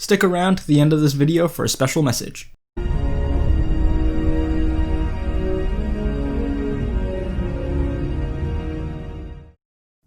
Stick around to the end of this video for a special message.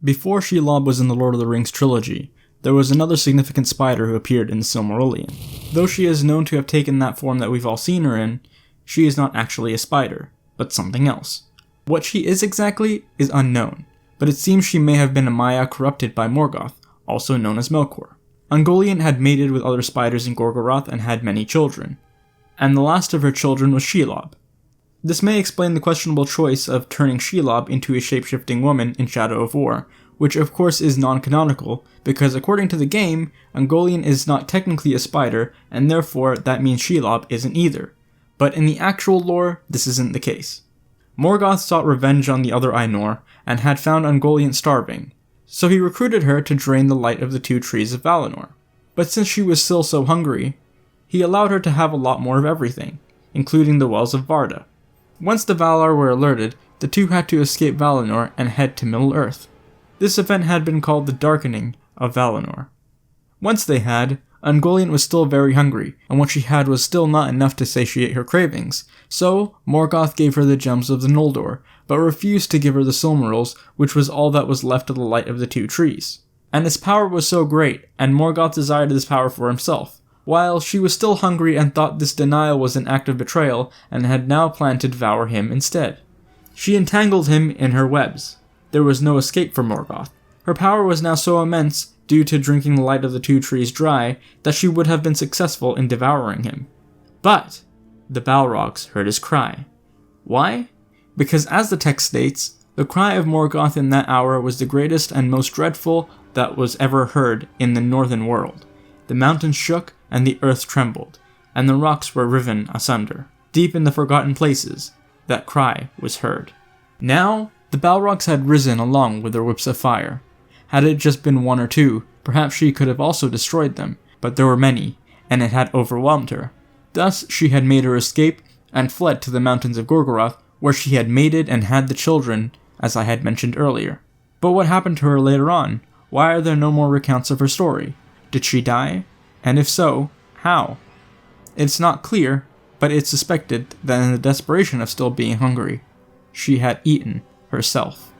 Before Shelob was in the Lord of the Rings trilogy, there was another significant spider who appeared in the Silmarillion. Though she is known to have taken that form that we've all seen her in, she is not actually a spider, but something else. What she is exactly is unknown, but it seems she may have been a Maya corrupted by Morgoth, also known as Melkor. Ungoliant had mated with other spiders in Gorgoroth and had many children, and the last of her children was Shelob. This may explain the questionable choice of turning Shelob into a shape-shifting woman in Shadow of War, which of course is non-canonical, because according to the game, Ungoliant is not technically a spider, and therefore that means Shelob isn't either. But in the actual lore, this isn't the case. Morgoth sought revenge on the other Ainur, and had found Ungoliant starving, so he recruited her to drain the light of the two trees of Valinor. But since she was still so hungry, he allowed her to have a lot more of everything, including the wells of Varda. Once the Valar were alerted, the two had to escape Valinor and head to Middle-earth. This event had been called the Darkening of Valinor. Once they had, Ungoliant was still very hungry, and what she had was still not enough to satiate her cravings, so Morgoth gave her the gems of the Noldor, but refused to give her the Silmarils, which was all that was left of the light of the two trees. And its power was so great, and Morgoth desired this power for himself, while she was still hungry and thought this denial was an act of betrayal and had now planned to devour him instead. She entangled him in her webs. There was no escape for Morgoth. Her power was now so immense, due to drinking the light of the two trees dry, that she would have been successful in devouring him. But the Balrogs heard his cry. Why? Because as the text states, the cry of Morgoth in that hour was the greatest and most dreadful that was ever heard in the northern world. The mountains shook, and the earth trembled, and the rocks were riven asunder. Deep in the forgotten places, that cry was heard. Now, the Balrogs had risen along with their whips of fire. Had it just been one or two, perhaps she could have also destroyed them, but there were many, and it had overwhelmed her. Thus, she had made her escape, and fled to the mountains of Gorgoroth, where she had mated and had the children, as I had mentioned earlier. But what happened to her later on? Why are there no more recounts of her story? Did she die? And if so, how? It's not clear, but it's suspected that in the desperation of still being hungry, she had eaten herself.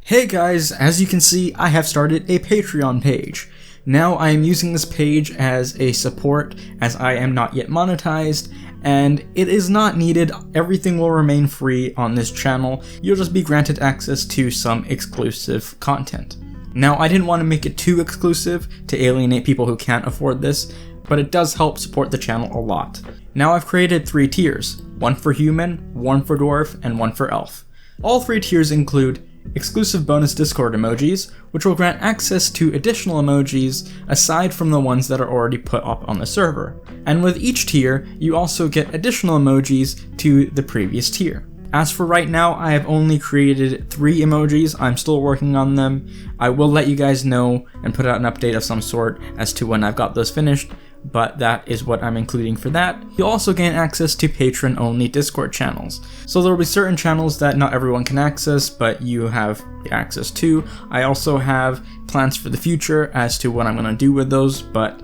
Hey guys, as you can see, I have started a Patreon page. Now I am using this page as a support, as I am not yet monetized, and it is not needed. Everything will remain free on this channel. You'll just be granted access to some exclusive content. Now, I didn't want to make it too exclusive to alienate people who can't afford this, but it does help support the channel a lot. Now I've created 3 tiers, one for human, one for dwarf, and one for elf. All 3 tiers include exclusive bonus Discord emojis, which will grant access to additional emojis aside from the ones that are already put up on the server. And with each tier, you also get additional emojis to the previous tier. As for right now, I have only created 3 emojis. I'm still working on them. I will let you guys know and put out an update of some sort as to when I've got those finished, but that is what I'm including for that. You'll also gain access to patron-only Discord channels. So there will be certain channels that not everyone can access, but you have access to. I also have plans for the future as to what I'm going to do with those, but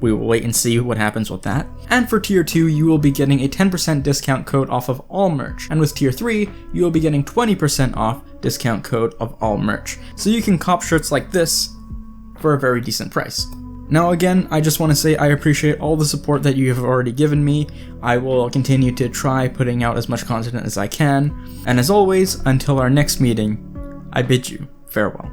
we will wait and see what happens with that. And for Tier 2, you will be getting a 10% discount code off of all merch. And with Tier 3, you will be getting 20% off discount code of all merch. So you can cop shirts like this for a very decent price. Now again, I just want to say I appreciate all the support that you have already given me. I will continue to try putting out as much content as I can. And as always, until our next meeting, I bid you farewell.